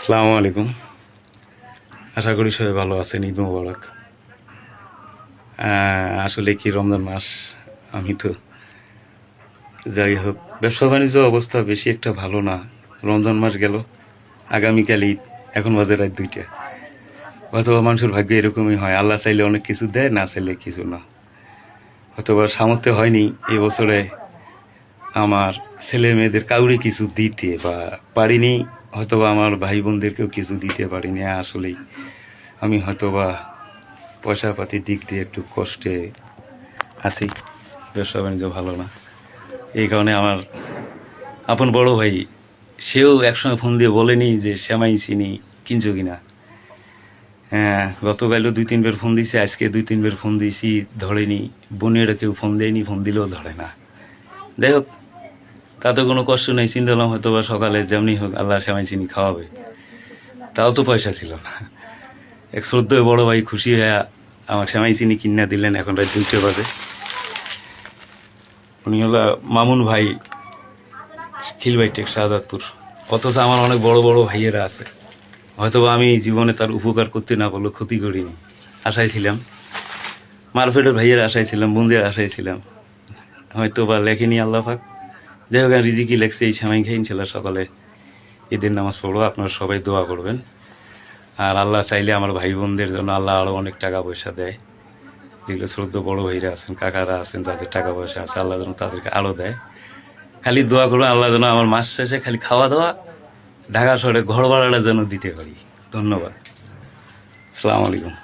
আসসালামু আলাইকুম। আশা করি সবাই ভালো আছেন। ঈদ মোবারক। আসলে কি রমজান মাস, আমি তো যাই হোক ব্যবসা বাণিজ্য অবস্থা বেশি একটা ভালো না। রমজান মাস গেল, আগামীকাল ঈদ, এখন বাজে রাত 2টা। হয়তোবা মানুষের ভাগ্য এরকমই হয়, আল্লাহ চাইলে অনেক কিছু দেয়, না চাইলে কিছু না। হয়তোবা সামর্থ্য হয়নি এই বছরে আমার ছেলে মেয়েদের কাউরে কিছু দিতে, বা পারিনি হয়তোবা আমার ভাই বোনদেরকেও কিছু দিতে পারিনি। আসলেই আমি হয়তোবা পয়সা পাতির দিক দিয়ে একটু কষ্টে আছি, ব্যবসা বাণিজ্য ভালো না। এই কারণে আমার আপন বড় ভাই, সেও একসময় ফোন দিয়ে বলেনি যে শ্যামাই চিনি কিনছো কিনা। হ্যাঁ, গতকালও 2-3 বার ফোন দিয়েছি, আজকে 2-3 বার ফোন দিয়েছি, ধরেনি। বোনেরা কেউ ফোন দেয়নি, ফোন দিলেও ধরে না। যাই হোক, তাতে কোনো কষ্ট নেই। চিন্তা করলাম হয়তো বা সকালে যেমনি হোক আল্লাহ শ্যামাই চিনি খাওয়াবে। তাও তো পয়সা ছিল না। এক শ্রদ্ধেয় বড় ভাই খুশি হয়ে আমার শ্যামাই চিনি কিনা দিলেন। এখন রাত 2টা বাজে। উনি হলো মামুন ভাই, খিলবাইটেক, শাহজাদপুর। অথচ আমার অনেক বড় বড় ভাইয়েরা আছে, হয়তোবা আমি জীবনে তার উপকার করতে না পারলেও ক্ষতি করিনি। আশায় ছিলাম, মারফেটের ভাইয়ের আশায় ছিলাম, বোনদের আশায় ছিলাম, হয়তো বা লেখেনি আল্লাহ পাক। যাই হোক, রিজিকি লেখছে, এই সময় খেয়ে ইনশাল্লাহ সকালে ঈদের নামাজ পড়বো। আপনারা সবাই দোয়া করবেন। আর আল্লাহ চাইলে আমার ভাই বোনদের জন্য আল্লাহ আরও অনেক টাকা পয়সা দেয়। যেগুলো শ্রদ্ধ বড় ভাইরা আছেন, কাকারা আছেন, যাদের টাকা পয়সা আছে, আল্লাহ যেন তাদেরকে আরও দেয়। খালি দোয়া করবেন আল্লাহ যেন আমার মাস শেষে খালি খাওয়া দাওয়া, ঢাকা শহরে ঘর ভাড়াটা যেন দিতে পারি। ধন্যবাদ। আসসালামু আলাইকুম।